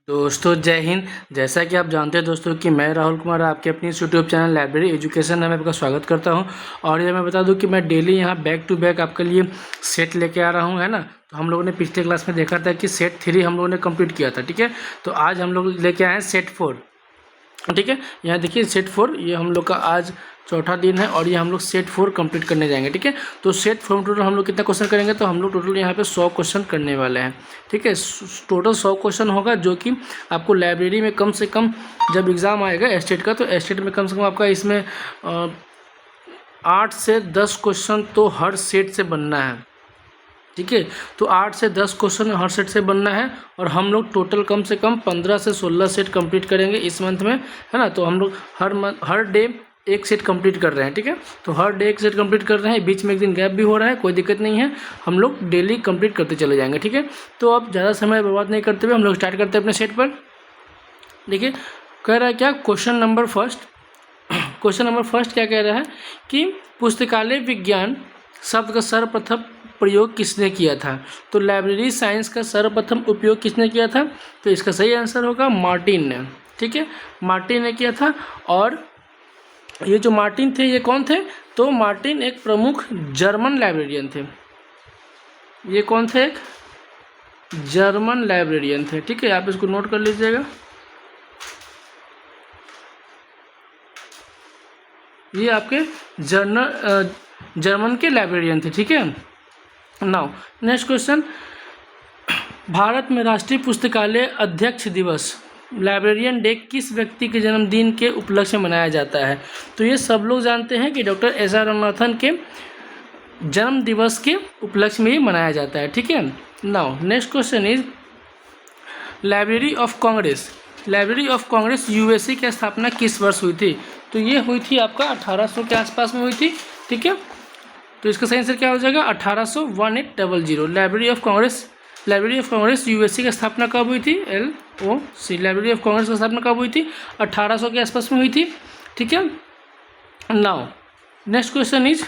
दोस्तों जय हिंद। जैसा कि आप जानते हैं दोस्तों कि मैं राहुल कुमार आपके अपनी इस यूट्यूब चैनल लाइब्रेरी एजुकेशन में आपका स्वागत करता हूं। और ये मैं बता दूं कि मैं डेली यहां बैक टू बैक आपके लिए सेट लेके आ रहा हूं, है ना। तो हम लोगों ने पिछले क्लास में देखा था कि सेट 3 हम लोगों ने कंप्लीट किया था, ठीक है। तो आज हम लोग लेके आए हैं सेट 4, ठीक है। यहाँ देखिए सेट 4, ये हम लोग का आज चौथा दिन है और ये हम लोग सेट 4 कंप्लीट करने जाएंगे, ठीक है। तो सेट 4 में टोटल हम लोग कितना क्वेश्चन करेंगे, तो हम लोग टोटल यहाँ पे 100 क्वेश्चन करने वाले हैं, ठीक है। टोटल 100 क्वेश्चन होगा, जो कि आपको लाइब्रेरी में कम से कम जब एग्ज़ाम आएगा एस्टेट का, तो एस्टेट में कम से कम आपका इसमें 8 से 10 क्वेश्चन तो हर सेट से बनना है, ठीक है। तो 8 से 10 क्वेश्चन हर सेट से बनना है और हम लोग टोटल कम से कम 15 से 16 सेट कंप्लीट करेंगे इस मंथ में, है ना। तो हम लोग हर डे एक सेट कंप्लीट कर रहे हैं, ठीक है। तो हर डे एक सेट कंप्लीट कर रहे हैं, बीच में एक दिन गैप भी हो रहा है, कोई दिक्कत नहीं है, हम लोग डेली कंप्लीट करते चले जाएंगे, ठीक है। तो अब ज़्यादा समय बर्बाद नहीं करते हुए हम लोग स्टार्ट करते हैं अपने सेट पर। देखिए कह रहा है क्या, क्वेश्चन नंबर फर्स्ट क्या कह रहा है कि पुस्तकालय विज्ञान शब्द का सर्वप्रथम प्रयोग किसने किया था। तो लाइब्रेरी साइंस का सर्वप्रथम उपयोग किसने किया था, तो इसका सही आंसर होगा मार्टिन ने, ठीक है। मार्टिन ने किया था। और ये जो मार्टिन थे ये कौन थे, तो मार्टिन एक प्रमुख जर्मन लाइब्रेरियन थे। ये कौन थे, एक जर्मन लाइब्रेरियन थे, ठीक है। आप इसको नोट कर लीजिएगा, ये आपके जर्मन के लाइब्रेरियन थे, ठीक है। नाउ नेक्स्ट क्वेश्चन, भारत में राष्ट्रीय पुस्तकालय अध्यक्ष दिवस लाइब्रेरियन डे किस व्यक्ति के जन्मदिन के उपलक्ष्य में मनाया जाता है। तो ये सब लोग जानते हैं कि डॉक्टर एस.आर. रामनाथन के जन्म दिवस के उपलक्ष्य में ही मनाया जाता है, ठीक है। Now next question is, library of Congress USA की स्थापना किस वर्ष हुई थी। तो ये हुई थी आपका 1800 के आसपास में हुई थी, ठीक है। तो इसका सही आंसर क्या हो जाएगा, 1800 लाइब्रेरी ऑफ कांग्रेस यूएसए की स्थापना कब हुई थी, LOC लाइब्रेरी ऑफ कांग्रेस की स्थापना कब हुई थी, 1800 के आसपास में हुई थी, ठीक है। Now next question is,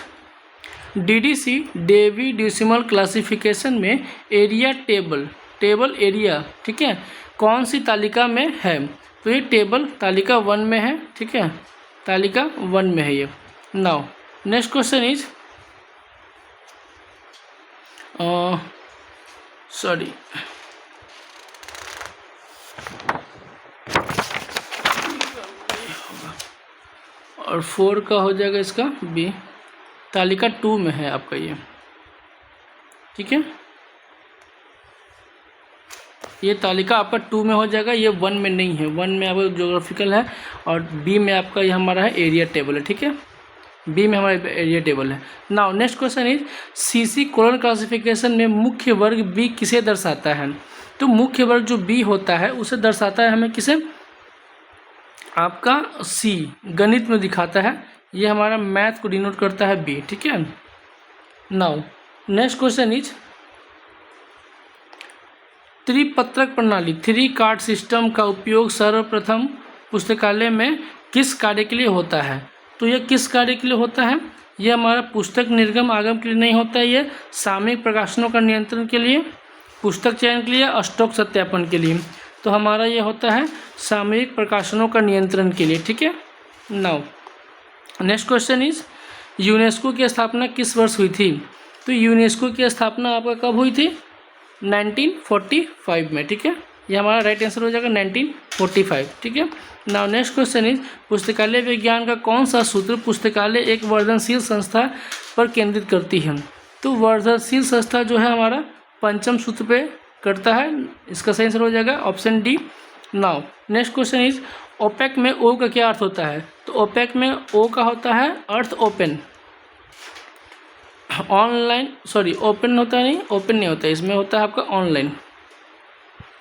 DDC Dewey decimal classification में एरिया टेबल एरिया, ठीक है, कौन सी तालिका में है। तो ये टेबल तालिका 1 में है, ठीक है, तालिका 1 में है ये। Now next question is, sorry और 4 का हो जाएगा इसका बी, तालिका 2 में है आपका ये, ठीक है। ये तालिका आपका 2 में हो जाएगा, ये 1 में नहीं है, 1 में आपका ज्योग्राफिकल है और बी में आपका ये हमारा है एरिया टेबल है, ठीक है। बी में हमारा एरिया टेबल है। Now next question is, CC colon classification में मुख्य वर्ग बी किसे दर्शाता है। तो मुख्य वर्ग जो बी होता है उसे दर्शाता है हमें किसे, आपका सी गणित में दिखाता है, ये हमारा मैथ को डिनोट करता है बी, ठीक है। नाउ नेक्स्ट क्वेश्चन इज, त्रिपत्रक प्रणाली 3 कार्ड सिस्टम का उपयोग सर्वप्रथम पुस्तकालय में किस कार्य के लिए होता है। तो ये किस कार्य के लिए होता है, ये हमारा पुस्तक निर्गम आगम के लिए नहीं होता है, ये सामयिक प्रकाशनों का नियंत्रण के लिए, पुस्तक चयन के लिए, स्टॉक सत्यापन के लिए। तो हमारा ये होता है सामयिक प्रकाशनों का नियंत्रण के लिए, ठीक है। Now next question is, UNESCO की स्थापना किस वर्ष हुई थी। तो यूनेस्को की स्थापना आपका कब हुई थी, 1945 में, ठीक है। ये हमारा राइट आंसर हो जाएगा 1945, ठीक है। नाउ नेक्स्ट क्वेश्चन इज, पुस्तकालय विज्ञान का कौन सा सूत्र पुस्तकालय एक वर्धनशील संस्था पर केंद्रित करती है। तो वर्धनशील संस्था जो है हमारा पंचम सूत्र पे करता है, इसका सही आंसर हो जाएगा option D. Now next question is, OPAC में ओ का क्या अर्थ होता है। तो ओपेक में ओ का होता है अर्थ ओपन, ऑनलाइन, सॉरी ओपन होता है नहीं, ओपन नहीं होता है, इसमें होता है आपका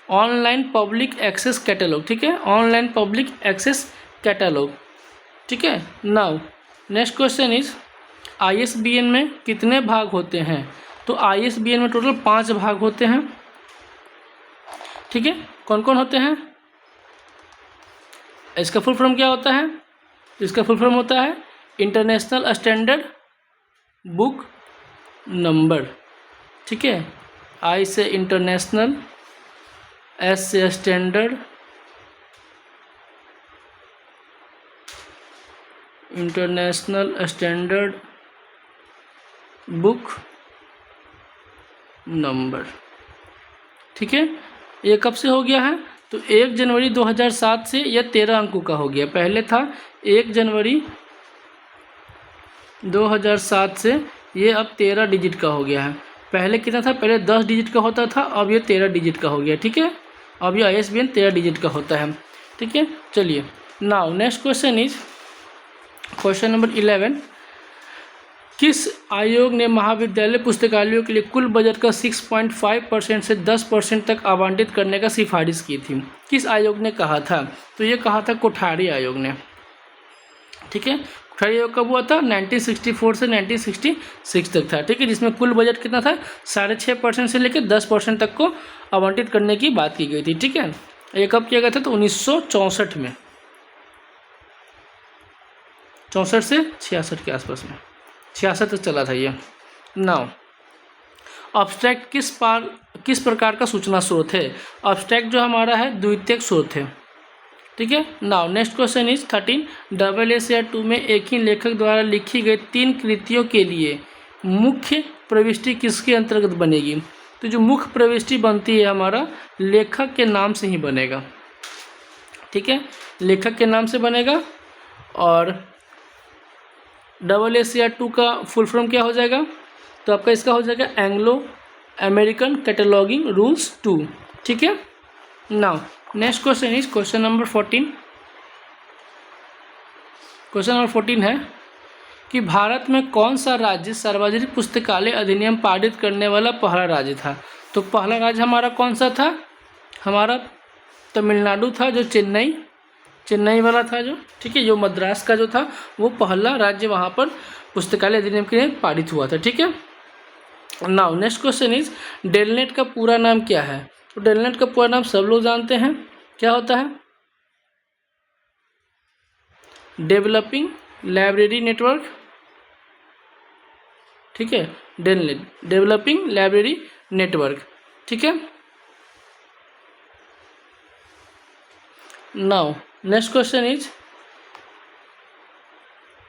ऑनलाइन पब्लिक एक्सेस कैटलॉग, ठीक है, ऑनलाइन पब्लिक एक्सेस कैटलॉग, ठीक है। Now next question is, ISBN में कितने भाग होते हैं। तो ISBN में टोटल 5 भाग होते हैं, ठीक है। कौन कौन होते हैं, इसका फुल फॉर्म क्या होता है, इसका फुल फॉर्म होता है इंटरनेशनल स्टैंडर्ड बुक नंबर, ठीक है। आई से इंटरनेशनल एस से standard, international standard book number. ठीक है, ये कब से हो गया है? तो 1 जनवरी 2007 से यह 13 अंकों का हो गया। पहले था 1 जनवरी 2007 से, ये अब 13 डिजिट का हो गया है। पहले कितना था? पहले 10 डिजिट का होता था, अब ये 13 डिजिट का हो गया। ठीक है, अब ये ISBN 13 डिजिट का होता है। ठीक है, चलिए now next question is question number 11। किस आयोग ने महाविद्यालय पुस्तकालयों के लिए कुल बजट का 6.5% से 10% तक आवंटित करने का सिफारिश की थी? किस आयोग ने कहा था? तो ये कहा था कोठारी आयोग ने। ठीक है, कोठारी आयोग कब हुआ था? 1964 से 1966 तक था। ठीक है, जिसमें कुल बजट कितना था? 6.5% से लेकर 10% तक को आवंटित करने की बात की गई थी। ठीक है, ये कब किया गया था? तो 1964 में, 64 से 66 के आसपास में, 66 तक चला था ये। नाउ अब्स्ट्रैक्ट किस प्रकार का सूचना स्रोत है? अब्स्ट्रैक्ट जो हमारा है द्वितीयक स्रोत है। ठीक है, now next question is 13। AACR2 में एक ही लेखक द्वारा लिखी गई 3 कृतियों के लिए मुख्य प्रविष्टि किसके अंतर्गत बनेगी? तो जो मुख्य प्रविष्टि बनती है हमारा लेखक के नाम से ही बनेगा। ठीक है, लेखक के नाम से बनेगा। और AACR2 का फुल फॉर्म क्या हो जाएगा? तो आपका इसका हो जाएगा एंग्लो अमेरिकन कैटलॉगिंग रूल्स 2। ठीक है, now next question is question number 14। Question number 14 है कि भारत में कौन सा राज्य सार्वजनिक पुस्तकालय अधिनियम पारित करने वाला पहला राज्य था? तो पहला राज्य हमारा कौन सा था? हमारा तमिलनाडु था, जो चेन्नई वाला था जो। ठीक है, जो मद्रास का जो था वो पहला राज्य वहाँ पर पुस्तकालय अधिनियम के लिए पारित हुआ था। ठीक है, now next question is DELNET का पूरा नाम क्या है? तो डेलनेट का पूरा नाम सब लोग जानते हैं, क्या होता है? Developing library network. ठीक है, डेलनेट डेवलपिंग लाइब्रेरी नेटवर्क। ठीक है, नाउ नेक्स्ट क्वेश्चन इज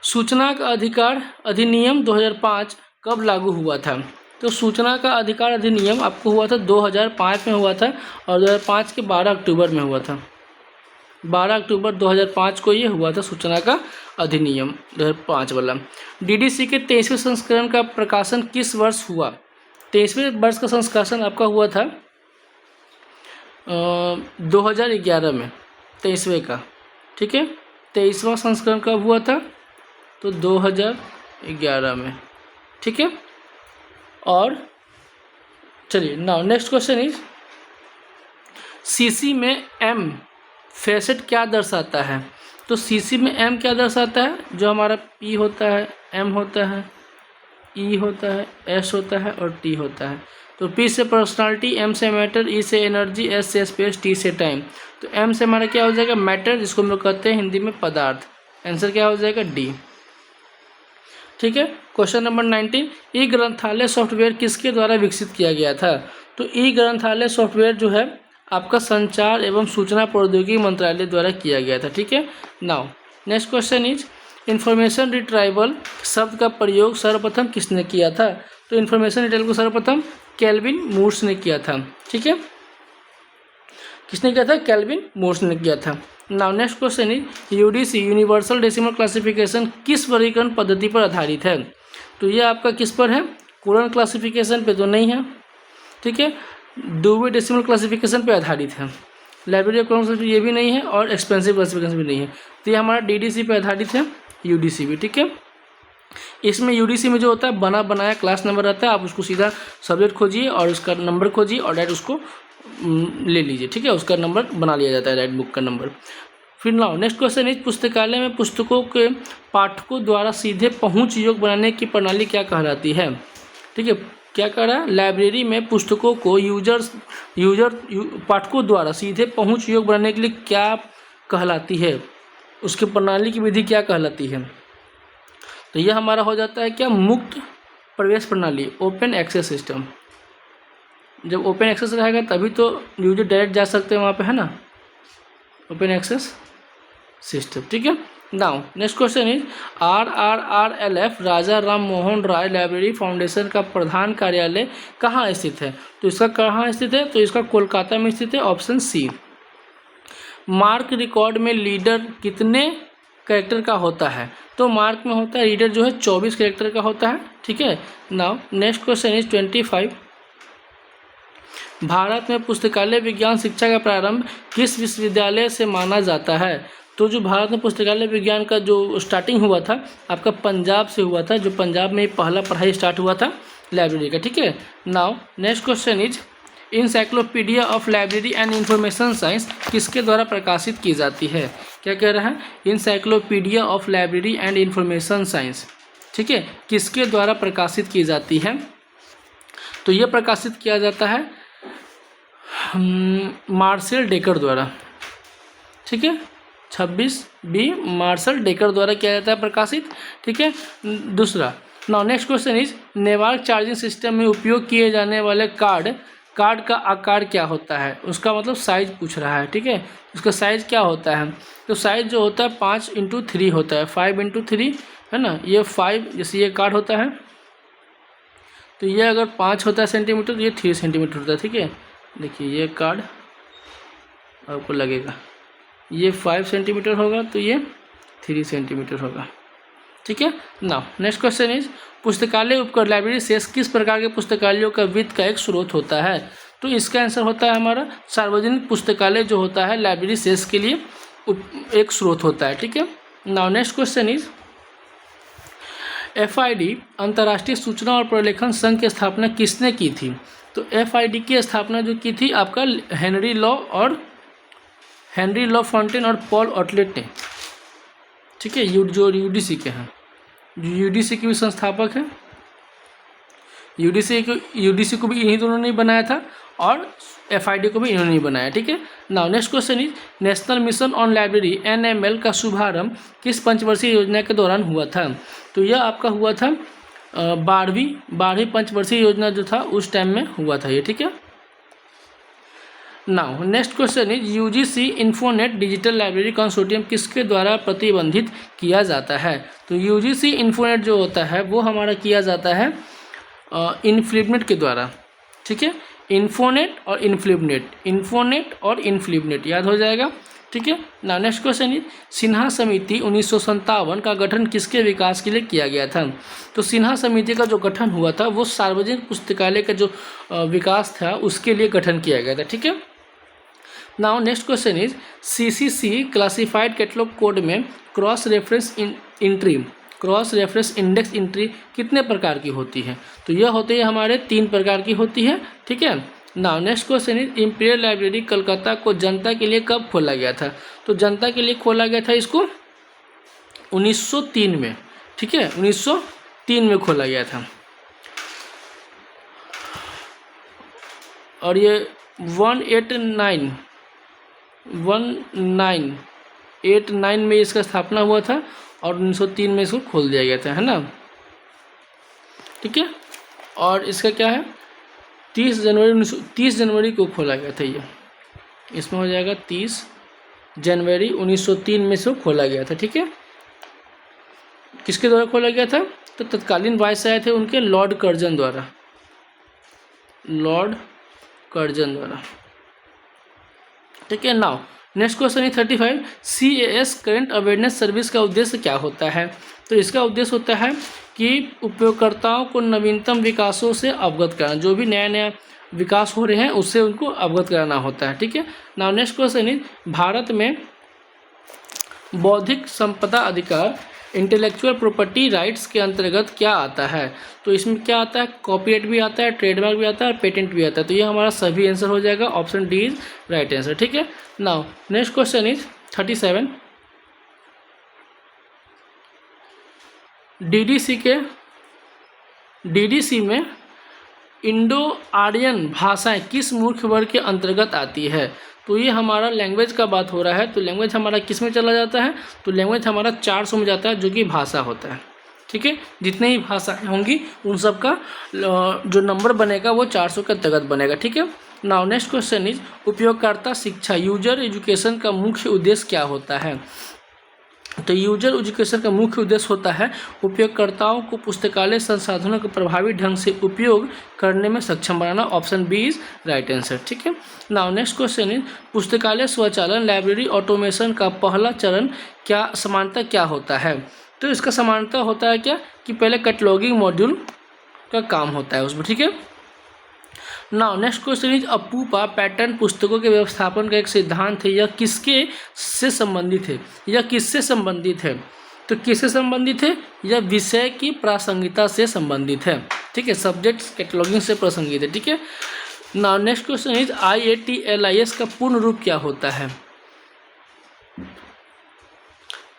सूचना का अधिकार अधिनियम 2005 कब लागू हुआ था? तो सूचना का अधिकार अधिनियम आपको हुआ था 2005 में हुआ था, और 2005 के 12 अक्टूबर में हुआ था। 12 अक्टूबर 2005 को ये हुआ था सूचना का अधिनियम 2005 वाला। DDC के 23वें संस्करण का प्रकाशन किस वर्ष हुआ? 23वें वर्ष का संस्करण आपका हुआ था 2011 में, 23वें का। ठीक है, 23वां संस्करण कब हुआ था? तो 2011 में। ठीक है, और चलिए now next question is CC में M फैसेट क्या दर्शाता है? तो CC में M क्या दर्शाता है? जो हमारा P होता है, M होता है, E होता है, S होता है और T होता है। तो P से पर्सनालिटी, M से मैटर, E से एनर्जी, S से स्पेस, T से टाइम। तो M से हमारा क्या हो जाएगा? मैटर, जिसको हम लोग कहते हैं हिंदी में पदार्थ। आंसर क्या हो जाएगा? D। ठीक है, क्वेश्चन नंबर 19। ई ग्रंथालय सॉफ्टवेयर किसके द्वारा विकसित किया गया था? तो ई ग्रंथालय सॉफ्टवेयर जो है आपका संचार एवं सूचना प्रौद्योगिकी मंत्रालय द्वारा किया गया था। ठीक है, now next question is information retrieval शब्द का प्रयोग सर्वप्रथम किसने किया था? तो इंफॉर्मेशन रिट्राइवल को सर्वप्रथम केल्विन मूर्स ने किया था। ठीक है, किसने किया था? केल्विन मूर्स ने किया था। Now next question is UDC universal decimal classification किस वर्गीकरण पद्धति पर आधारित है? तो ये आपका किस पर है? कुरन क्लासिफिकेशन पे तो नहीं है। ठीक है, डुवे डेसिमल क्लासिफिकेशन पे आधारित है। लाइब्रेरी ऑफ कॉन्ग्रेस ये भी नहीं है, और एक्सपेंसिव क्लासिफिकेशन भी नहीं है। तो ये हमारा DDC पे आधारित है, UDC भी। ठीक है, इसमें UDC में जो होता है बना बनाया क्लास नंबर रहता है, आप उसको सीधा सब्जेक्ट खोजिए और उसका नंबर खोजिए और डायरेक्ट उसको ले लीजिए। ठीक है, उसका नंबर बना लिया जाता है, डायरेक्ट बुक का नंबर। फिर नाउ नेक्स्ट क्वेश्चन इज पुस्तकालय में पुस्तकों के पाठकों द्वारा सीधे पहुंच योग्य बनाने की प्रणाली क्या कहलाती है? ठीक है, क्या कह रहा है? लाइब्रेरी में पुस्तकों को पाठकों द्वारा सीधे पहुंच योग्य बनाने के लिए क्या कहलाती है? उसकी प्रणाली की विधि क्या कहलाती है? तो यह हमारा हो जाता है क्या? मुक्त प्रवेश प्रणाली, ओपन एक्सेस सिस्टम। जब ओपन एक्सेस रहेगा तभी तो यूजर डायरेक्ट जा सकते हैं वहाँ पे, है ना, ओपन एक्सेस सिस्टम। ठीक है। Now next question is RRRLF Raja Ram Mohan Roy library foundation का प्रधान कार्यालय कहाँ स्थित है? तो इसका कहाँ स्थित है? तो इसका कोलकाता में स्थित है, ऑप्शन सी। मार्क रिकॉर्ड में लीडर कितने कैरेक्टर का होता है? तो मार्क में होता है रीडर जो है 24 कैरेक्टर का होता है। ठीक है। Now next question is 25। Bharat में पुस्तकालय विज्ञान शिक्षा का प्रारंभ किस विश्वविद्यालय से माना जाता है? तो जो भारत में पुस्तकालय विज्ञान का जो स्टार्टिंग हुआ था आपका पंजाब से हुआ था, जो पंजाब में पहला पढ़ाई स्टार्ट हुआ था लाइब्रेरी का। ठीक है। Now next question is encyclopedia of library and information science किसके द्वारा प्रकाशित की जाती है? क्या कह रहा है? Encyclopedia of library and information science, ठीक है, किसके द्वारा प्रकाशित की जाती है? तो यह प्रकाशित किया जाता है मार्शल डेकर द्वारा। ठीक है, 26B मार्शल डेकर द्वारा किया जाता है प्रकाशित। ठीक है। दूसरा, now next question is network charging system में उपयोग किए जाने वाले कार्ड का आकार क्या होता है? उसका मतलब साइज पूछ रहा है। ठीक है, उसका साइज़ क्या होता है? तो साइज़ जो होता है 5x3 होता है, 5x3 है ना। ये 5 जैसे ये कार्ड होता है तो ये अगर 5 होता है सेंटीमीटर तो ये 3 सेंटीमीटर होता है। ठीक है, देखिए ये कार्ड आपको लगेगा, ये 5 सेंटीमीटर होगा तो ये 3 सेंटीमीटर होगा। ठीक है। नाउ नेक्स्ट क्वेश्चन इज पुस्तकालय उपकर लाइब्रेरी शेष किस प्रकार के पुस्तकालयों का वित्त का एक स्रोत होता है? तो इसका आंसर होता है हमारा सार्वजनिक पुस्तकालय जो होता है लाइब्रेरी शेष के लिए एक स्रोत होता है। ठीक है। Now next question is FID अंतर्राष्ट्रीय सूचना और प्रलेखन संघ की स्थापना किसने की थी? तो FID की स्थापना जो की थी आपका हेनरी लॉ फॉन्टेन और पॉल ऑटलेट ने। ठीक है, जो UDC के हैं, UDC के भी संस्थापक हैं। UDC को भी इन्हीं दोनों ने बनाया था और FID को भी इन्होंने ही बनाया। ठीक है। Now next question is national mission on library NML का शुभारंभ किस पंचवर्षीय योजना के दौरान हुआ था? तो यह आपका हुआ था 12वीं पंचवर्षीय योजना जो था उस टाइम में हुआ था ये। ठीक है। Now next question is UGC infonet digital library consortium किसके द्वारा प्रतिबंधित किया जाता है? तो UGC इन्फोनेट जो होता है वो हमारा किया जाता है इनफ्लिबनेट के द्वारा। ठीक है, इन्फोनेट और इनफ्लिबनेट याद हो जाएगा। ठीक है। Now next question is Sinha समिति 1957 का गठन किसके विकास के लिए किया गया था? तो सिन्हा समिति का जो गठन हुआ था वो सार्वजनिक पुस्तकालय का जो विकास था उसके लिए गठन किया गया था। ठीक है। Now next question is CCC classified catalogue code में क्रॉस रेफरेंस इंडेक्स एंट्री कितने प्रकार की होती है? तो यह होती है हमारे 3 प्रकार की होती है। ठीक है। Now next question is imperial library Calcutta को जनता के लिए कब खोला गया था? तो जनता के लिए खोला गया था इसको 1903 में। ठीक है, 1903 में खोला गया था और ये 1989 में इसका स्थापना हुआ था और 1903 में इसको खोल दिया गया था, है ना। ठीक है। और इसका क्या है 30 जनवरी को खोला गया था ये, इसमें हो जाएगा 30 जनवरी 1903 में इसको खोला गया था। ठीक है। किसके द्वारा खोला गया था? तो तत्कालीन वायसराय थे उनके लॉर्ड कर्जन द्वारा। ठीक है। नाउ नेक्स्ट क्वेश्चन है 35 CAS करंट अवेयरनेस सर्विस का उद्देश्य क्या होता है? तो इसका उद्देश्य होता है कि उपयोगकर्ताओं को नवीनतम विकासों से अवगत कराना, जो भी नया विकास हो रहे हैं उससे उनको अवगत कराना होता है। ठीक है। Now next question is Bharat में बौद्धिक संपदा अधिकार इंटेलेक्चुअल प्रॉपर्टी राइट्स के अंतर्गत क्या आता है? तो इसमें क्या आता है? कॉपीराइट भी आता है, ट्रेडमार्क भी आता है और पेटेंट भी आता है। तो ये हमारा सभी आंसर हो जाएगा, option D is right answer. ठीक है। Now next question is 37 DDC में इंडो आर्यन भाषाएं किस मूर्ख वर्ग के अंतर्गत आती है? तो ये हमारा लैंग्वेज का बात हो रहा है। तो लैंग्वेज हमारा किस में चला जाता है? तो लैंग्वेज हमारा 400 में जाता है जो कि भाषा होता है। ठीक है, जितने ही भाषाएं होंगी उन सब का जो नंबर बनेगा वो 400 के अंतर्गत बनेगा। ठीक है। नाउ नेक्स्ट क्वेश्चन इज उपयोगकर्ता शिक्षा यूजर एजुकेशन का मुख्य उद्देश्य क्या होता है। तो यूजर एजुकेशन का मुख्य उद्देश्य होता है उपयोगकर्ताओं को पुस्तकालय संसाधनों का प्रभावी ढंग से उपयोग करने में सक्षम बनाना। Option B is right answer. ठीक है। नाउ नेक्स्ट क्वेश्चन इज पुस्तकालय स्वचालन लाइब्रेरी ऑटोमेशन का पहला चरण क्या समानता क्या होता है। तो इसका समानता होता है क्या कि पहले कैटलॉगिंग मॉड्यूल का काम होता है उसमें। ठीक है। Now next question is अपूपा pattern पुस्तकों के व्यवस्थापन का एक सिद्धांत है। यह किसके से संबंधित है। यह किससे संबंधित है। तो किससे संबंधित है। यह विषय की प्रासंगिकता से संबंधित है। ठीक है। सब्जेक्ट कैटलॉगिंग से प्रासंगिक है। ठीक है। Now next question is IATLIS का पूर्ण रूप क्या होता है।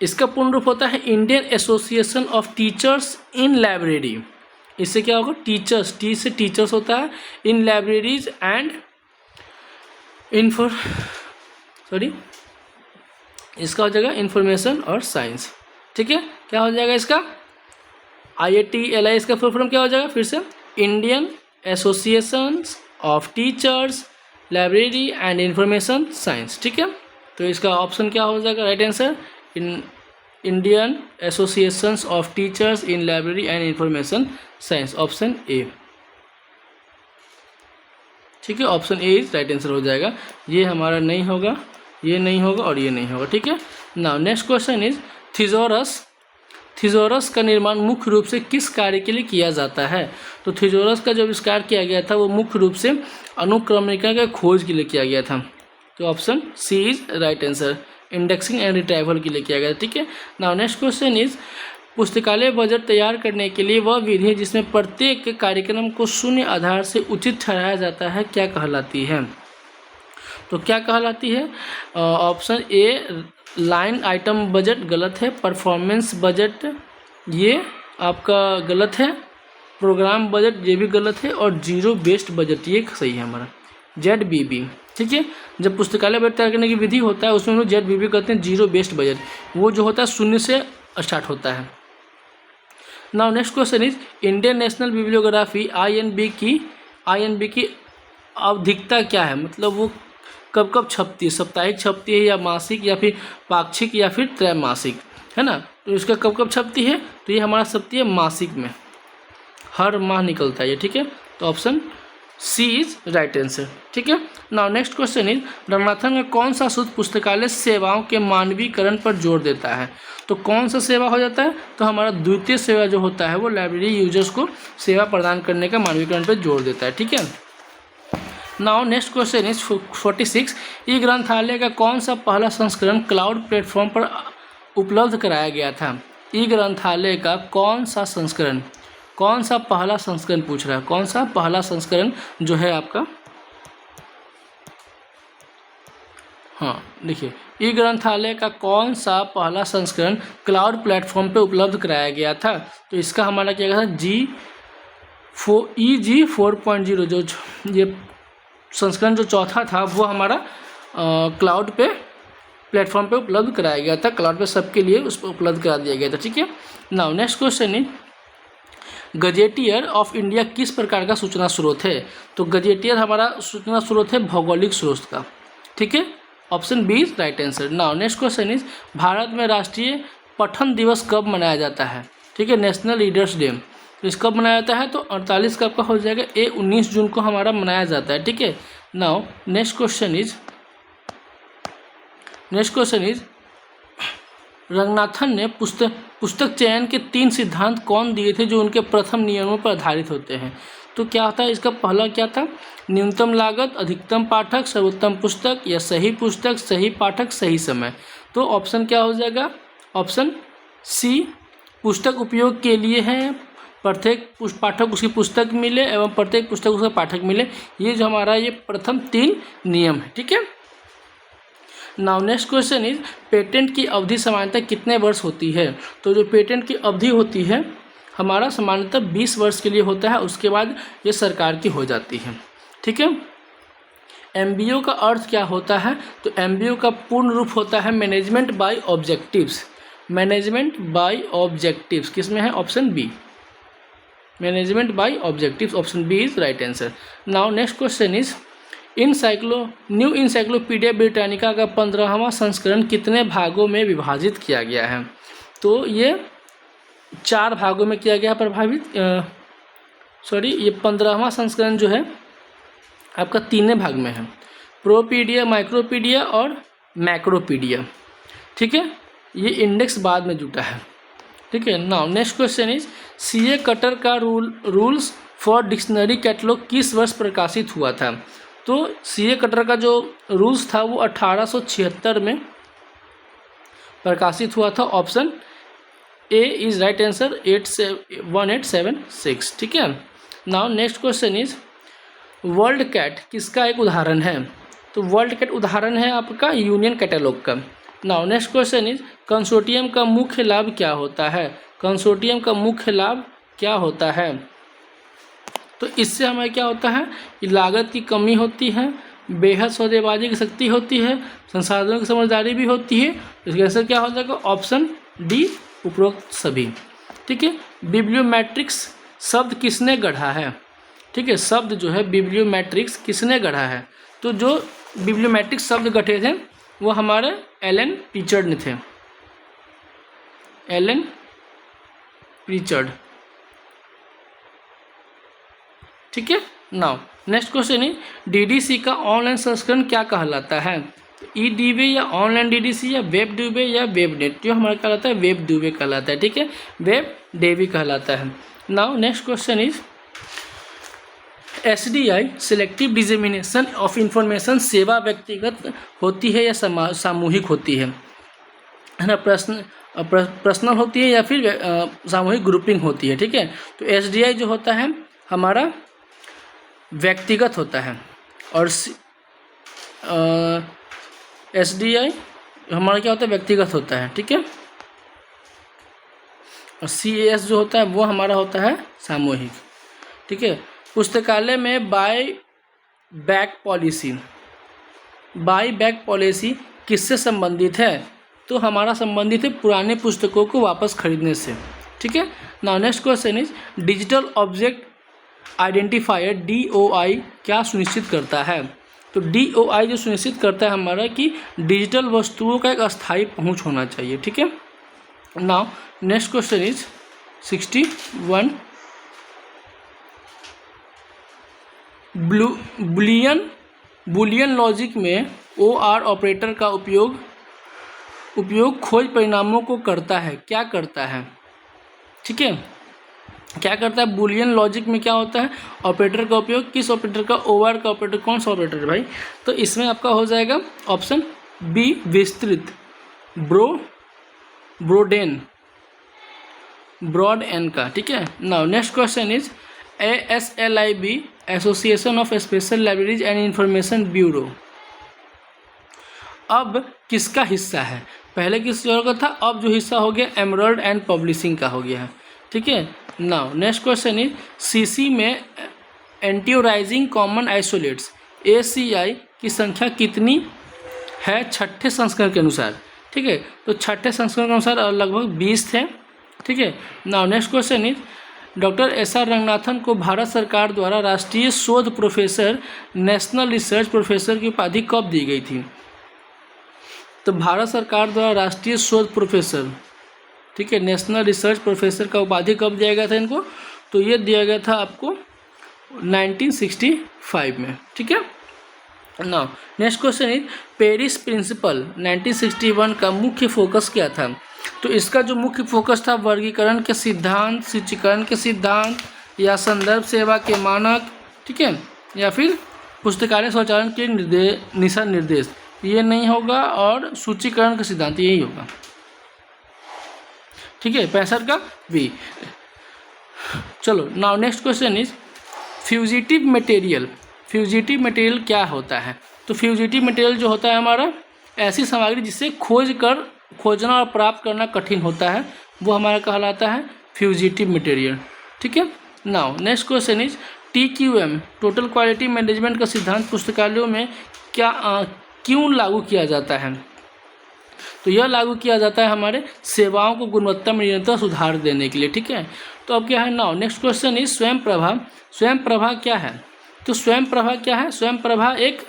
इसका पूर्ण रूप होता है Indian association of teachers in library. इससे क्या होगा टीचर्स, टी से टीचर्स होता है, इन लाइब्रेरीज एंड इसका हो जाएगा इंफॉर्मेशन और साइंस। ठीक है। क्या हो जाएगा इसका IATLIS का फुल फॉर्म क्या हो जाएगा फिर से Indian association of teachers library and information science. ठीक है। तो इसका ऑप्शन क्या हो जाएगा right answer Indian associations of teachers in library and information science. Option A. ठीक है। Option A is right answer हो जाएगा। ये हमारा नहीं होगा, ये नहीं होगा और ये नहीं होगा। ठीक है। नाउ नेक्स्ट क्वेश्चन इज थिज़ोरस का निर्माण मुख्य रूप से किस कार्य के लिए किया जाता है। तो थिज़ोरस का जो आविष्कार किया गया था वो मुख्य रूप से अनुक्रमणिका के खोज के लिए किया गया था। तो option C is right answer indexing and retrieval के लिए किया गया। ठीक है। नाउ नेक्स्ट क्वेश्चन इज पुस्तकालय बजट तैयार करने के लिए वह विधि जिसमें प्रत्येक कार्यक्रम को शून्य आधार से उचित ठहराया जाता है क्या कहलाती है। तो क्या कहलाती है। Option A line item budget गलत है, परफॉर्मेंस बजट ये आपका गलत है, प्रोग्राम बजट ये भी गलत है और जीरो बेस्ड बजट ये सही है हमारा ZBB। ठीक है। जब पुस्तकालय बजट तैयार करने की विधि होता है उसमें हम लोग ZBB कहते हैं, जीरो बेस्ड बजट, वो जो होता है शून्य से स्टार्ट होता है। Now next question is Indian national bibliography INB की आवधिकता क्या है। मतलब वो कब कब छपती है, साप्ताहिक छपती है या मासिक या फिर पाक्षिक या फिर त्रैमासिक, है ना। तो इसका कब कब छपती है। तो ये हमारा छपती है मासिक में, हर माह निकलता है ये। ठीक है। तो option C is right answer. ठीक है। Now next question is Ranganathan का कौन सा सूत्र पुस्तकालय सेवाओं के मानवीकरण पर जोर देता है। तो कौन सा सेवा हो जाता है। तो हमारा द्वितीय सेवा जो होता है वो लाइब्रेरी यूजर्स को सेवा प्रदान करने का मानवीकरण पर जोर देता है। ठीक है। नाउ नेक्स्ट क्वेश्चन इज 46 ई ग्रंथालय का कौन सा पहला संस्करण क्लाउड प्लेटफॉर्म पर उपलब्ध कराया गया था। ई ग्रंथालय का कौन सा पहला संस्करण पूछ रहा है। कौन सा पहला संस्करण जो है आपका। हाँ देखिए ई ग्रंथालय का कौन सा पहला संस्करण क्लाउड प्लेटफॉर्म पे उपलब्ध कराया गया था। तो इसका हमारा क्या था EG 4.0 जो ये संस्करण जो चौथा था वो हमारा क्लाउड पे प्लेटफॉर्म पे उपलब्ध कराया गया था। क्लाउड पे सबके लिए उस पर उपलब्ध करा दिया गया था। ठीक है। Now next question is gazetteer of India किस प्रकार का सूचना स्रोत है। तो गजेटियर हमारा सूचना स्रोत है भौगोलिक स्रोत का। ठीक है। Option B is right answer. Now next question is Bharat में राष्ट्रीय पठन दिवस कब मनाया जाता है। ठीक है। नेशनल रीडर्स डे तो इस कब मनाया जाता है। तो 48 का आपका हो जाएगा 19 जून को हमारा मनाया जाता है। ठीक है। Now next question is Ranganathan ने पुस्तक चयन के 3 सिद्धांत कौन दिए थे जो उनके प्रथम नियमों पर आधारित होते हैं। तो क्या होता है इसका पहला क्या था न्यूनतम लागत, अधिकतम पाठक, सर्वोत्तम पुस्तक या सही पुस्तक, सही पाठक, सही समय। तो ऑप्शन क्या हो जाएगा ऑप्शन सी पुस्तक उपयोग के लिए है, प्रत्येक पाठक उसकी पुस्तक मिले एवं प्रत्येक पुस्तक उसका पाठक मिले। ये जो हमारा ये प्रथम 3 नियम है। ठीक है। Now next question is patent की अवधि सामान्यतः कितने वर्ष होती है। तो जो पेटेंट की अवधि होती है हमारा सामान्यतः 20 वर्ष के लिए होता है, उसके बाद ये सरकार की हो जाती है। ठीक है। MBO का अर्थ क्या होता है। तो MBO का पूर्ण रूप होता है management by objectives. Management by objectives किस में है? Option B, management by objectives, option B is right answer. Now next question is new encyclopaedia Britannica का 15वां संस्करण कितने भागों में विभाजित किया गया है? तो ये 4 भागों में किया गया ये 15वां संस्करण जो है आपका 3 भाग में है, प्रोपीडिया, माइक्रोपीडिया और मैक्रोपीडिया। ठीक है, ये इंडेक्स बाद में जुटा है। ठीक है, now next question is CA cutter का रूल्स फॉर डिक्शनरी कैटलॉग किस वर्ष प्रकाशित हुआ था? तो सीए कटर का जो रूल्स था वो 1876 में प्रकाशित हुआ था। Option A is right answer, 1876। ठीक है, now next question is WorldCat किसका एक उदाहरण है? तो वर्ल्ड कैट उदाहरण है आपका यूनियन कैटलॉग का। Now next question is consortium का मुख्य लाभ क्या होता है? कंसोर्टियम का मुख्य लाभ क्या होता है? तो इससे हमें क्या होता है कि लागत की कमी होती है, बेहद सौदेबाजी की शक्ति होती है, संसाधनों की समझदारी भी होती है। इसका आंसर क्या हो जाएगा? ऑप्शन डी, उपरोक्त सभी। ठीक है, बिब्लियोमेट्रिक्स शब्द किसने गढ़ा है? ठीक है, शब्द जो है बिब्लियोमेट्रिक्स किसने गढ़ा है? तो जो बिब्लियोमेट्रिक्स शब्द गढ़े थे वो हमारे एलन प्रीचर्ड ने थे, एलन प्रीचर्ड। ठीक है, नाउ नेक्स्ट क्वेश्चन है डीडीसी का ऑनलाइन संस्करण क्या कहलाता है? ई डीवे या ऑनलाइन डीडीसी या वेब डीवे या वेब नेट, जो हमारा कहलाता है वेब डीवे कहलाता है। ठीक है, वेब डेवी कहलाता है। Now next question is SDI selective dissemination of information सेवा व्यक्तिगत होती है या सामूहिक होती है ना? पर्सनल होती है या फिर सामूहिक ग्रुपिंग होती है। ठीक है, तो एसडीआई जो होता है हमारा व्यक्तिगत होता है और एसडीआई हमारा क्या होता है? व्यक्तिगत होता है। ठीक है, और सीएस जो होता है वो हमारा होता है सामूहिक। ठीक है, पुस्तकालय में बाय बैक पॉलिसी किससे संबंधित है? तो हमारा संबंधित है पुराने पुस्तकों को वापस खरीदने से। ठीक है, now next question is digital object identifier DOI क्या सुनिश्चित करता है? तो DOI जो सुनिश्चित करता है हमारा कि डिजिटल वस्तुओं का एक अस्थायी पहुंच होना चाहिए। ठीक है, now next question is 61 Boolean logic में OR ऑपरेटर का उपयोग खोज परिणामों को करता है, क्या करता है? ठीक है, क्या करता है? बुलियन लॉजिक में क्या होता है? ऑपरेटर का उपयोग, किस ऑपरेटर का? OR का ऑपरेटर। कौन सा ऑपरेटर है भाई? तो इसमें आपका हो जाएगा ऑप्शन बी, विस्तृत, ब्रॉड एन का। ठीक है, now next question is ASLIB association of special libraries and information bureau अब किसका हिस्सा है? पहले किसी और का था, अब जो हिस्सा हो गया एमरल्ड एंड पब्लिशिंग का हो गया है। ठीक है, now next question is CC में एंटीओराइजिंग कॉमन आइसोलेट्स ACI की संख्या कितनी है 6ठे संस्करण के अनुसार? ठीक है, तो 6ठे संस्करण के अनुसार लगभग 20 थे। ठीक है, now next question is doctor SR Ranganathan को भारत सरकार द्वारा राष्ट्रीय शोध प्रोफेसर, नेशनल रिसर्च प्रोफेसर की उपाधि कब दी गई थी? तो भारत सरकार द्वारा राष्ट्रीय शोध प्रोफेसर, ठीक है, नेशनल रिसर्च प्रोफेसर का उपाधि कब दिया गया था इनको? तो ये दिया गया था आपको 1965 में। ठीक है, now next question is Paris principle 1961 का मुख्य फोकस क्या था? तो इसका जो मुख्य फोकस था वर्गीकरण के सिद्धांत, सूचीकरण के सिद्धांत या संदर्भ सेवा के मानक। ठीक है, या फिर पुस्तकालय स्वचालन के दिशा निर्देश, ये नहीं होगा, और सूचीकरण का सिद्धांत यही होगा। ठीक है, 65 का बी। चलो now next question is fugitive material क्या होता है? तो फ्यूजिटिव मटेरियल जो होता है हमारा ऐसी सामग्री जिसे खोजना और प्राप्त करना कठिन होता है, वो हमारा कहलाता है फ्यूजिटिव मटेरियल। ठीक है, now next question is TQM total quality management का सिद्धांत पुस्तकालयों में क्यों लागू किया जाता है? तो यह लागू किया जाता है हमारे सेवाओं को गुणवत्ता में निरंतर सुधार देने के लिए, ठीक है। तो अब क्या है नाउ नेक्स्ट क्वेश्चन इज स्वयं प्रभा। स्वयं प्रभा क्या है? तो स्वयं प्रभा क्या है? स्वयं प्रभा एक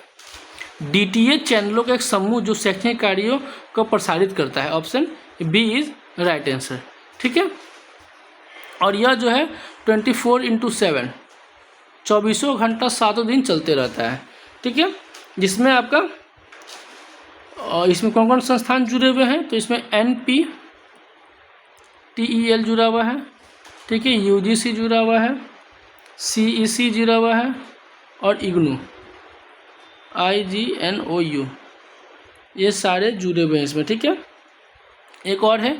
DTH चैनलों का एक समूह जो शैक्षणिक कार्यों को प्रसारित करता है। Option B is right answer, ठीक है। और यह जो है 24/7 24 घंटा 7 दिन चलते रहता है, ठीक है। जिसमें आपका इसमें कौन कौन संस्थान जुड़े हुए हैं? तो इसमें NPTEL जुड़ा हुआ है, ठीक है, UGC जुड़ा हुआ है, CEC जुड़ा हुआ है और IGNOU, ये सारे जुड़े हुए हैं इसमें, ठीक है। एक और है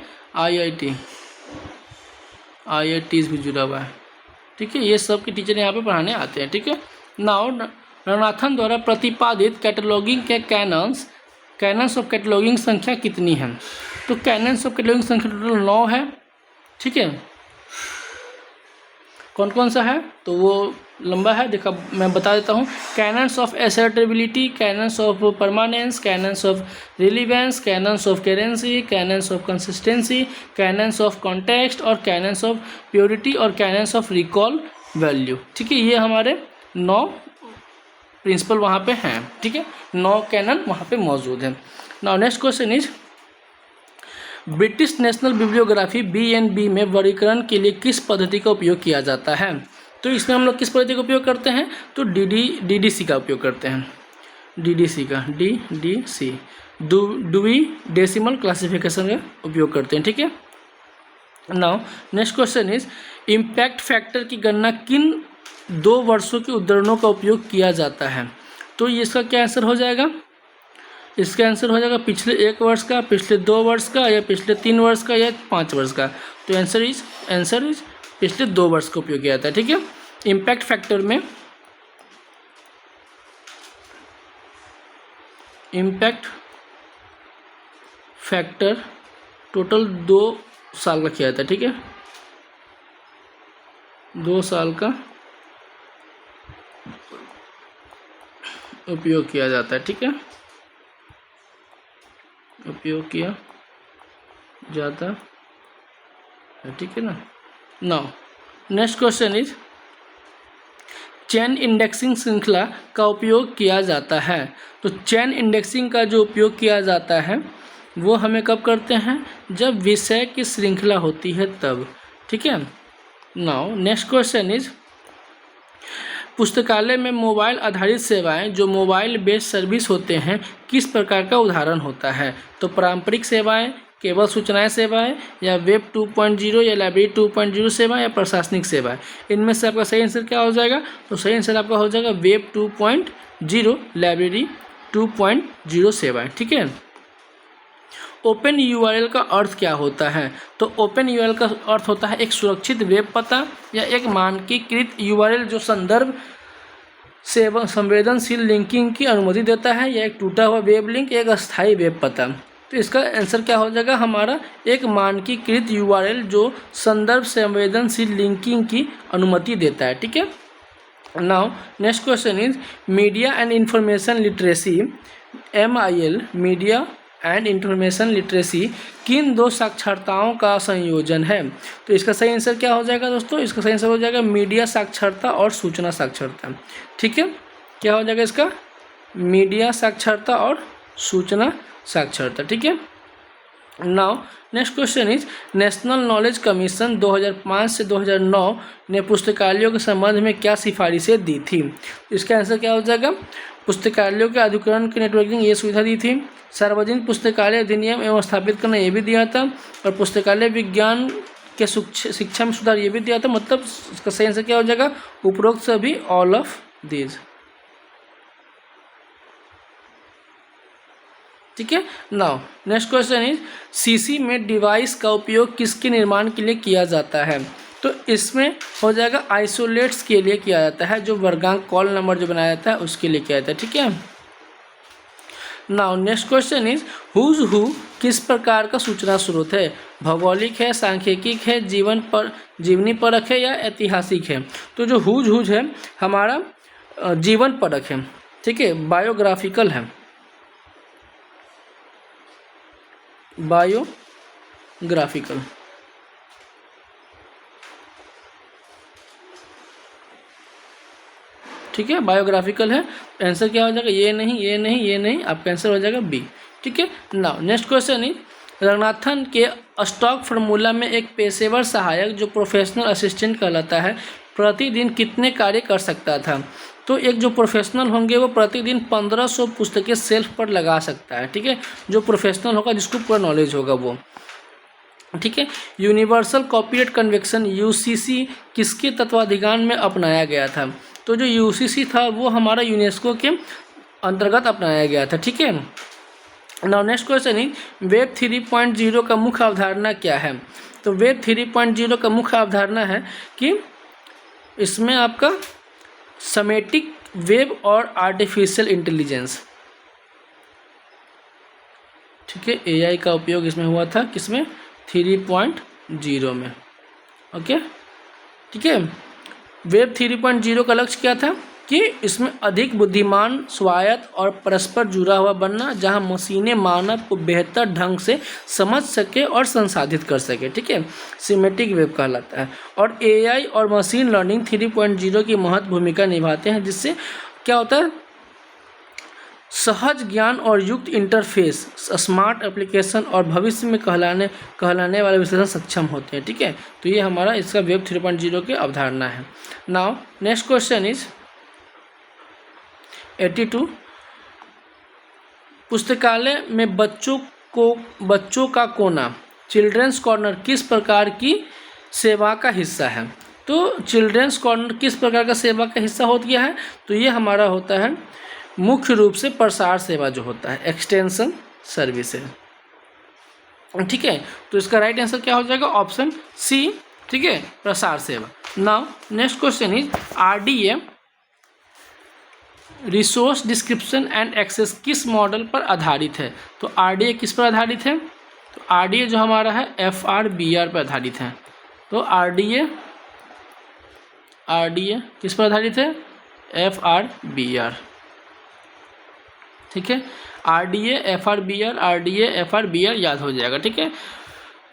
IITs भी जुड़ा हुआ है, ठीक है। ये सब के टीचर यहाँ पे पढ़ाने आते हैं, ठीक है। नाउ रंगनाथन द्वारा प्रतिपादित कैटलॉगिंग के कैनन्स ऑफ कैटलॉगिंग संख्या कितनी है? तो कैनन्स ऑफ कैटलॉगिंग संख्या टोटल 9 है, ठीक है। कौन कौन सा है? तो वो लंबा है, देखा मैं बता देता हूँ। Canons of ascertainability, canons of permanence, canons of relevance, canons of currency, canons of consistency, canons of context और कैनन्स ऑफ प्योरिटी और कैनन्स ऑफ रिकॉल वैल्यू, ठीक है। ये हमारे 9 प्रिंसिपल वहाँ पे हैं, ठीक है। 9 कैनन वहाँ पे मौजूद हैं। Now next question is British national bibliography BNB में वर्गीकरण के लिए किस पद्धति का उपयोग किया जाता है? तो इसमें हम लोग किस पद्धति का उपयोग करते हैं? तो DDC का उपयोग करते हैं। DDC डुवी डेसिमल क्लासिफिकेशन का उपयोग करते हैं, ठीक है। Now next question is impact factor की गणना किन 2 वर्षों के उद्धरणों का उपयोग किया जाता है? तो इसका क्या आंसर हो जाएगा? इसका आंसर हो जाएगा पिछले 1 वर्ष का, पिछले 2 वर्ष का, या पिछले 3 वर्ष का, या 5 वर्ष का। तो आंसर इज पिछले 2 वर्ष का उपयोग किया जाता है, ठीक है। इम्पैक्ट फैक्टर में टोटल 2 साल का किया जाता है, ठीक है। 2 साल का उपयोग किया जाता है, ठीक है, उपयोग किया जाता है, ठीक है ना। Now next question is chain indexing श्रृंखला का उपयोग किया जाता है। तो चेन इंडेक्सिंग का जो उपयोग किया जाता है वो हमें कब करते हैं? जब विषय की श्रृंखला होती है तब, ठीक है। नाउ नेक्स्ट क्वेश्चन इज पुस्तकालय में मोबाइल आधारित सेवाएं जो मोबाइल बेस्ड सर्विस होते हैं किस प्रकार का उदाहरण होता है? तो पारंपरिक सेवाएं, केवल सूचनाएं सेवाएं, या वेब 2.0 या लाइब्रेरी 2.0 सेवाएं, या प्रशासनिक सेवाएं। इनमें से आपका सही आंसर क्या हो जाएगा? तो सही आंसर आपका हो जाएगा वेब 2.0, लाइब्रेरी 2.0 सेवाएं, ठीक है। ओपन URL का अर्थ क्या होता है? तो ओपन URL का अर्थ होता है एक सुरक्षित वेब पता या एक मानकीकृत URL जो संदर्भ संवेदनशील लिंकिंग की अनुमति देता है, या एक टूटा हुआ वेब लिंक, एक अस्थायी वेब पता। तो इसका आंसर क्या हो जाएगा हमारा? एक मानकीकृत URL जो संदर्भ संवेदनशील लिंकिंग की अनुमति देता है, ठीक है। Now next question is media and information literacy MIL media and information literacy किन 2 साक्षरताओं का संयोजन है? तो इसका सही आंसर क्या हो जाएगा दोस्तों? इसका सही आंसर हो जाएगा मीडिया साक्षरता और सूचना साक्षरता, ठीक है। क्या हो जाएगा इसका? मीडिया साक्षरता और सूचना साक्षरता, ठीक है। Now next question is national knowledge commission 2005 से 2009 ने पुस्तकालयों के संबंध में क्या सिफारिशें दी थी? इसका आंसर क्या हो जाएगा? पुस्तकालयों के अधिग्रहण की नेटवर्किंग ये सुविधा दी थी, सार्वजनिक पुस्तकालय अधिनियम एवं स्थापित करना ये भी दिया था, और पुस्तकालय विज्ञान के शिक्षा में सुधार ये भी दिया था। मतलब इसका सही आंसर क्या हो जाएगा? उपरोक्त सभी, ऑल ऑफ दीज, ठीक है। Now next question is CC में डिवाइस का उपयोग किसके निर्माण के लिए किया जाता है? तो इसमें हो जाएगा आइसोलेट्स के लिए किया जाता है, जो वर्गांक कॉल नंबर जो बनाया जाता है उसके लिए किया जाता है, ठीक है। Now next question is who's who किस प्रकार का सूचना स्रोत है? भौगोलिक है, सांख्यिकी है, जीवनी परख है, या ऐतिहासिक है? तो जो हुज है हमारा जीवन परख है, ठीक है, बायोग्राफिकल है। बायोग्राफिकल। ठीक है, बायोग्राफिकल है। आंसर क्या हो जाएगा, ये नहीं, ये नहीं, ये नहीं, आपका आंसर हो जाएगा बी। ठीक है, now next question is Ranganathan के स्टॉक फार्मूला में एक पेशेवर सहायक जो प्रोफेशनल असिस्टेंट कहलाता है प्रतिदिन कितने कार्य कर सकता था। तो एक जो प्रोफेशनल होंगे वो प्रतिदिन 1500 पुस्तकें सेल्फ पर लगा सकता है। ठीक है, जो प्रोफेशनल होगा, जिसको पूरा नॉलेज होगा वो। ठीक है, यूनिवर्सल कॉपीराइट कन्वेंशन यूसीसी किसके तत्वाधिकार में अपनाया गया था। तो जो यूसीसी था वो हमारा यूनेस्को के अंतर्गत अपनाया गया था। ठीक है, now next question is web 3.0 का मुख्य अवधारणा क्या है। तो वेब 3.0 का मुख्य अवधारणा है कि इसमें आपका समेटिक वेब और आर्टिफिशियल इंटेलिजेंस, ठीक है, एआई का उपयोग इसमें हुआ था, किसमें, 3.0 में। ओके, ठीक है, वेब 3.0 का लक्ष्य क्या था कि इसमें अधिक बुद्धिमान, स्वायत्त और परस्पर जुड़ा हुआ बनना, जहां मशीनें मानव को बेहतर ढंग से समझ सके और संसाधित कर सके। ठीक है, सिमेटिक वेब कहलाता है। और एआई और मशीन लर्निंग 3.0 की महत्वपूर्ण भूमिका निभाते हैं, जिससे क्या होता है, सहज ज्ञान और युक्त इंटरफेस, स्मार्ट एप्लीकेशन और भविष्य में कहलाने वाले विश्लेषण सक्षम होते हैं। ठीक है, तो ये हमारा इसका वेब 3.0 की अवधारणा है। नाउ नेक्स्ट क्वेश्चन इज 82 पुस्तकालय में बच्चों का कोना, चिल्ड्रंस कॉर्नर किस प्रकार की सेवा का हिस्सा है। तो चिल्ड्रंस कॉर्नर किस प्रकार का सेवा का हिस्सा हो गया है। तो ये हमारा होता है मुख्य रूप से प्रसार सेवा जो होता है, एक्सटेंशन सर्विस है। ठीक है, तो इसका राइट आंसर क्या हो जाएगा, ऑप्शन सी। ठीक है, प्रसार सेवा। Now next question is RDA resource description and access किस मॉडल पर आधारित है। तो आरडीए किस पर आधारित है। तो आरडीए जो हमारा है एफआरबीआर पर आधारित है। तो आरडीए किस पर आधारित है, एफआरबीआर। ठीक है, आरडीए एफआरबीआर याद हो जाएगा। ठीक है,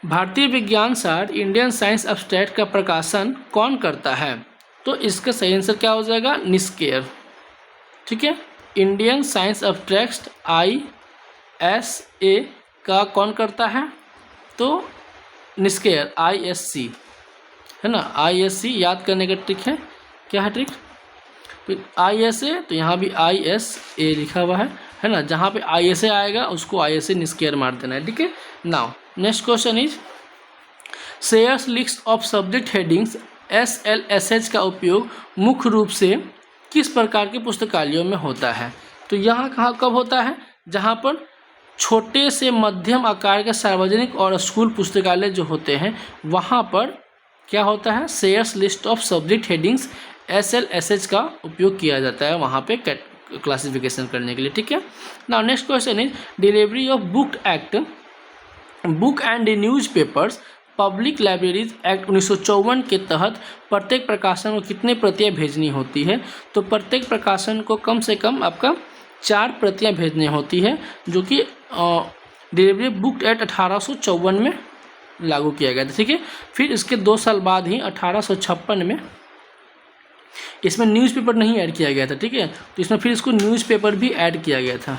भारतीय विज्ञान सार इंडियन साइंस एब्स्ट्रैक्ट का प्रकाशन कौन करता है। तो इसका सही आंसर क्या हो जाएगा, निस्केयर। ठीक है, इंडियन साइंस एब्स्ट्रैक्ट ISA का कौन करता है, तो निस्केयर, ISC है ना, ISC याद करने का ट्रिक है, क्या है ट्रिक, तो ISA, तो यहाँ भी ISA लिखा हुआ है ना, जहाँ पे ISA आएगा उसको ISA निस्केयर मार देना है। ठीक है, now next question is shares list of subject headings SLSH का उपयोग मुख्य रूप से किस प्रकार के पुस्तकालयों में होता है। तो यहाँ कब होता है, जहाँ पर छोटे से मध्यम आकार के सार्वजनिक और स्कूल पुस्तकालय जो होते हैं वहाँ पर क्या होता है, shares list of subject headings SLSH का उपयोग किया जाता है वहाँ पे क्लासिफिकेशन करने के लिए। ठीक है, now next question is delivery of book act, book and news papers public libraries act 1954 के तहत प्रत्येक प्रकाशन को कितने प्रतियां भेजनी होती है। तो प्रत्येक प्रकाशन को कम से कम आपका 4 प्रतियां भेजनी होती है, जो कि डिलीवरी बुक एक्ट 1854 में लागू किया गया था। ठीक है, फिर इसके 2 साल बाद ही 1856 में इसमें न्यूज़पेपर नहीं ऐड किया गया था। ठीक है, तो इसमें फिर इसको न्यूज़पेपर भी ऐड किया गया था,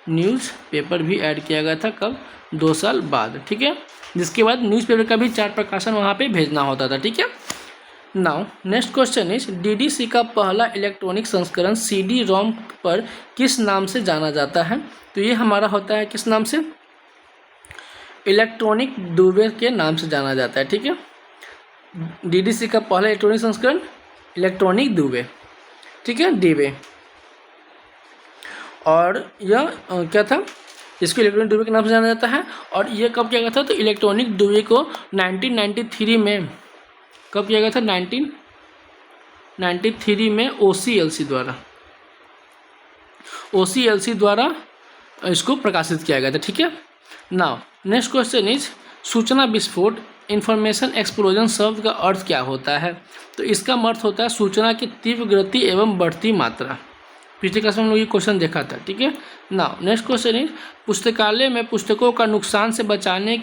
न्यूज़पेपर भी ऐड किया गया था, कब, 2 साल बाद। ठीक है, जिसके बाद न्यूज़पेपर का भी 4 प्रकाशन वहाँ पे भेजना होता था। ठीक है, now next question is DDC का पहला इलेक्ट्रॉनिक संस्करण CD-ROM पर किस नाम से जाना जाता है। तो ये हमारा होता है किस नाम से, इलेक्ट्रॉनिक दुबे के नाम से जाना जाता है। ठीक है, DDC का पहला इलेक्ट्रॉनिक संस्करण इलेक्ट्रॉनिक दुबे। ठीक है, डिबे। और यह क्या था, इसको इलेक्ट्रॉनिक दुबे के नाम से जाना जाता है। और ये कब किया गया था, तो इलेक्ट्रॉनिक दुबे को 1993 में, कब किया गया था, 1993 में OCLC द्वारा इसको प्रकाशित किया गया था। ठीक है, नाउ नेक्स्ट क्वेश्चन इज सूचना विस्फोट, इंफॉर्मेशन एक्सप्लोजन शब्द का अर्थ क्या होता है। तो इसका अर्थ होता है सूचना की तीव्र गति एवं बढ़ती मात्रा। पिछले क्लास में हम लोग ये क्वेश्चन देखा था, ठीक है। नाउ नेक्स्ट क्वेश्चन इज पुस्तकालय में पुस्तकों का नुकसान से बचाने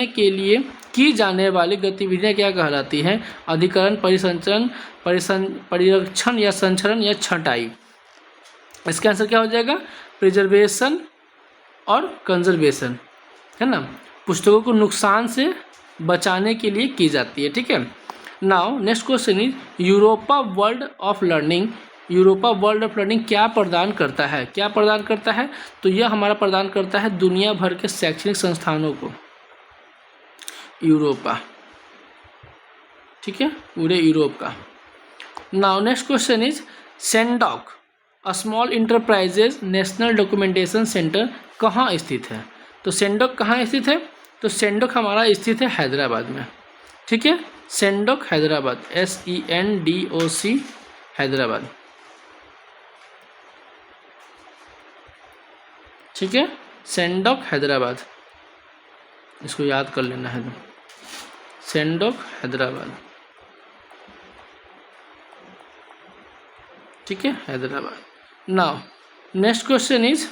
के लिए की जाने वाली गतिविधियाँ क्या कहलाती हैं? अधिकरण, परिसंचरण, परिरक्षण या संचरण या छंटाई। इसका आंसर क्या हो जाएगा? प्रिजर्वेशन और कंजर्वेशन, है ना। पुस्तकों को नुकसान से बचाने के लिए की जाती है, ठीक है। Now next question is Europa world of learning. Europa world of learning क्या प्रदान करता है? क्या प्रदान करता है? तो यह हमारा प्रदान करता है दुनिया भर के शैक्षणिक संस्थानों को, यूरोपा, ठीक है, पूरे यूरोप का। Now next question is SENDOC small enterprises national documentation centre कहाँ स्थित है? तो सेंडॉक कहाँ स्थित है? तो सेंडॉक हमारा स्थित है हैदराबाद में, ठीक है। सेंडॉक हैदराबाद, SENDOC हैदराबाद, ठीक है। सेंडॉक हैदराबाद, इसको याद कर लेना है। सेंडॉक हैदराबाद, ठीक है, Hyderabad. Now next question is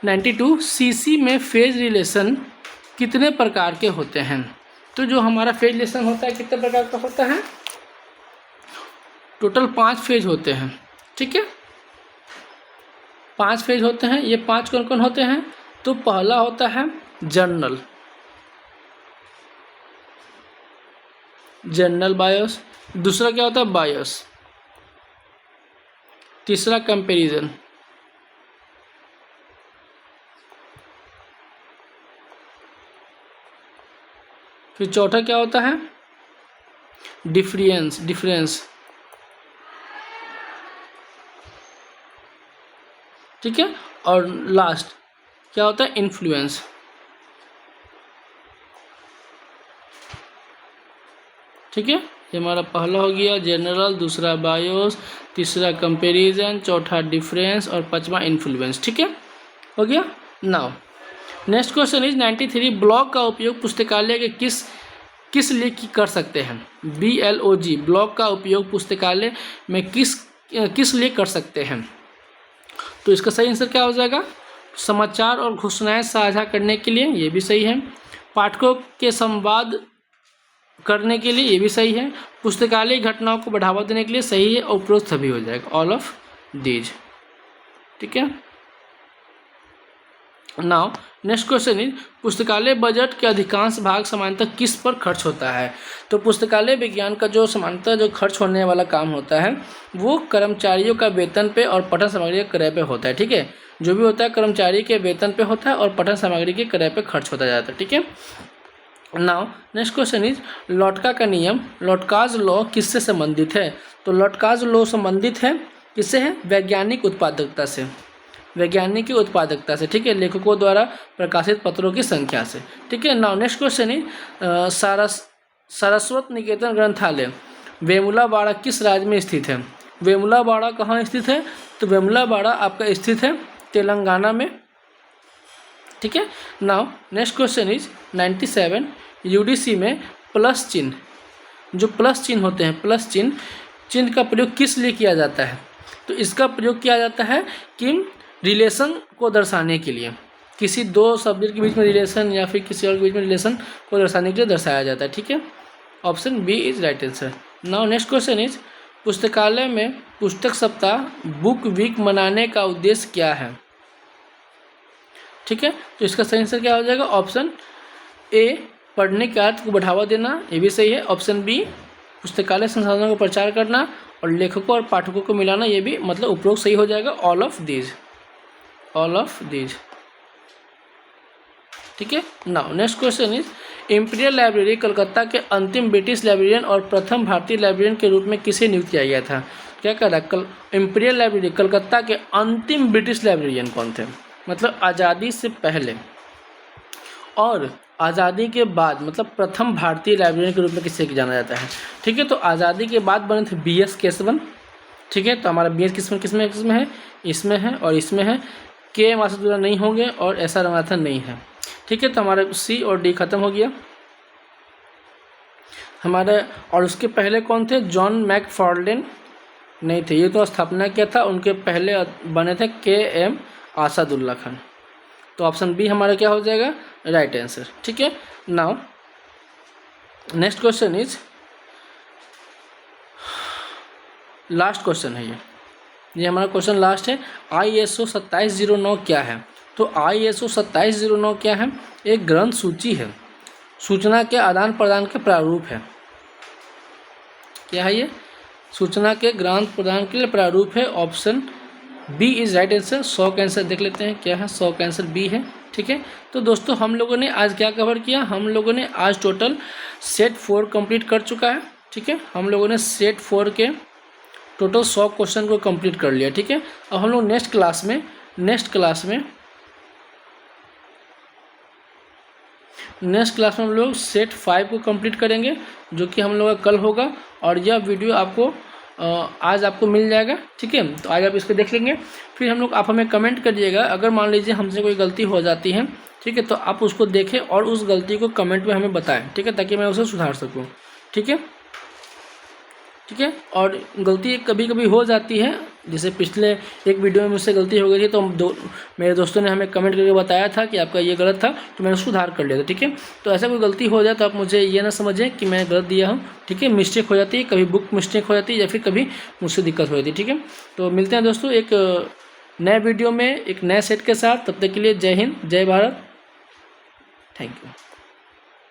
92 CC में फेज रिलेशन कितने प्रकार के होते हैं? तो जो हमारा फेज रिलेशन होता है कितने प्रकार का होता है? टोटल 5 फेज होते हैं, ठीक है। 5 फेज होते हैं। ये 5 कौन कौन होते हैं? तो पहला होता है जर्नल, जर्नल बायोस। दूसरा क्या होता है? बायोस। तीसरा कंपैरिजन। फिर चौथा क्या होता है? डिफरेंस, ठीक है। और लास्ट क्या होता है? इन्फ्लुएंस, ठीक है। ये हमारा पहला हो गया जनरल, दूसरा बायोस, तीसरा कंपैरिजन, चौथा डिफरेंस और पांचवा इन्फ्लुएंस, ठीक है, हो गया। Now next question is 93 blog का उपयोग पुस्तकालय के किस लिए कर सकते हैं? BLOG ब्लॉग का उपयोग पुस्तकालय में किस लिए कर सकते हैं? तो इसका सही आंसर क्या हो जाएगा? समाचार और घोषणाएं साझा करने के लिए, ये भी सही है। पाठकों के संवाद करने के लिए, ये भी सही है। पुस्तकालय घटनाओं को बढ़ावा देने के लिए, सही है। और उपरोक्त सभी हो जाएगा, ऑल ऑफ दीज, ठीक है। नाउ नेक्स्ट क्वेश्चन इज पुस्तकालय बजट के अधिकांश भाग सामान्यतः किस पर खर्च होता है? तो पुस्तकालय विज्ञान का जो सामान्यतः जो खर्च होने वाला काम होता है वो कर्मचारियों का वेतन पे और पठन सामग्री के क्रय पे होता है, ठीक है। जो भी होता है कर्मचारी के वेतन पे होता है और पठन सामग्री के क्रय पे खर्च होता जाता है, ठीक है। नाउ नेक्स्ट क्वेश्चन इज लॉटका का नियम, लॉटकाज लॉ किससे संबंधित है? तो लॉटकाज लॉ संबंधित है किससे है? वैज्ञानिक उत्पादकता से, वैज्ञानिक की उत्पादकता से, ठीक है। लेखकों द्वारा प्रकाशित पत्रों की संख्या से, ठीक है। Now next question is Saraswat Niketan Granthalaya Vemulawada किस राज्य में स्थित है? वेमुलावाड़ा कहाँ स्थित है? तो वेमुलावाड़ा आपका स्थित है तेलंगाना में, ठीक है। Now next question is 97 UDC में प्लस चिन्ह, जो प्लस चिन्ह होते हैं, प्लस चिन्ह का प्रयोग किस लिए किया जाता है? तो इसका प्रयोग किया जाता है कि रिलेशन को दर्शाने के लिए, किसी दो सब्जेक्ट के बीच में रिलेशन या फिर किसी और के बीच में रिलेशन को दर्शाने के लिए दर्शाया जाता है, ठीक है। Option B is right answer. Now next question is पुस्तकालय में पुस्तक सप्ताह बुक वीक मनाने का उद्देश्य क्या है? ठीक है, तो इसका सही आंसर क्या हो जाएगा? ऑप्शन ए पढ़ने के आदत को बढ़ावा देना, ये भी सही है। ऑप्शन बी पुस्तकालय संसाधनों का प्रचार करना और लेखकों और पाठकों को मिलाना, ये भी मतलब उपरोक्त सही हो जाएगा। All of these, all of these, ठीक है। Now next question is imperial library Calcutta के अंतिम ब्रिटिश लाइब्रेरियन और प्रथम भारतीय लाइब्रेरियन के रूप में किसे नियुक्त किया गया था? क्या कह रहा है? इंपीरियल लाइब्रेरी कलकत्ता के अंतिम ब्रिटिश लाइब्रेरियन कौन थे? मतलब आज़ादी से पहले और आज़ादी के बाद, मतलब प्रथम भारतीय लाइब्रेरियन के रूप में किसे जाना जाता है? ठीक है, तो आज़ादी के बाद बने थे BS केशवन। ठीक है, तो हमारा BS केशवन किसमें है? इसमें है और इसमें है। के माधुसूदन नहीं होंगे और SR रंगनाथन नहीं है। ठीक है, तो हमारा C और D खत्म हो गया हमारे। और उसके पहले कौन थे? जॉन मैकफार्लेन, नहीं थे, ये तो स्थापना किया था, उनके पहले बने थे KM आसादुल्ला खान। तो ऑप्शन बी हमारा क्या हो जाएगा, राइट आंसर। ठीक है, now next question is, last question है ये हमारा क्वेश्चन लास्ट है। ISO 2709 क्या है? तो ISO 2709 क्या है? एक ग्रंथ सूची है, सूचना के आदान प्रदान के प्रारूप है। क्या है ये? सूचना के ग्रंथ प्रदान के लिए प्रारूप है। Option B is right answer. 100 का आंसर देख लेते हैं क्या है। 100 का आंसर बी है। ठीक है, तो दोस्तों हम लोगों ने आज क्या कवर किया? हम लोगों ने आज टोटल सेट 4 कंप्लीट कर चुका है। ठीक है, हम लोगों ने सेट 4 के टोटल 100 क्वेश्चन को कंप्लीट कर लिया। ठीक है, अब हम लोग नेक्स्ट क्लास में हम लोग सेट 5 को कंप्लीट करेंगे, जो कि हम लोग का कल होगा। और यह वीडियो आपको आज आपको मिल जाएगा। ठीक है, तो आज आप इसको देख लेंगे। फिर हम लोग, आप हमें कमेंट करिएगा, अगर मान लीजिए हमसे कोई गलती हो जाती है, ठीक है, तो आप उसको देखें और उस गलती को कमेंट में हमें बताएं। ठीक है, ताकि मैं उसे सुधार सकूं। ठीक है, और गलती कभी कभी हो जाती है, जैसे पिछले एक वीडियो में मुझसे गलती हो गई थी, तो मेरे दोस्तों ने हमें कमेंट करके बताया था कि आपका ये गलत था, तो मैंने सुधार कर लिया था। ठीक है, तो ऐसा कोई गलती हो जाए तो आप मुझे ये ना समझें कि मैं गलत दिया हूँ। ठीक है, मिस्टेक हो जाती है, कभी बुक मिस्टेक हो जाती है या फिर कभी मुझसे दिक्कत हो जाती है। ठीक है, तो मिलते हैं दोस्तों एक नए वीडियो में एक नए सेट के साथ। तब तक के लिए जय हिंद, जय भारत, थैंक यू।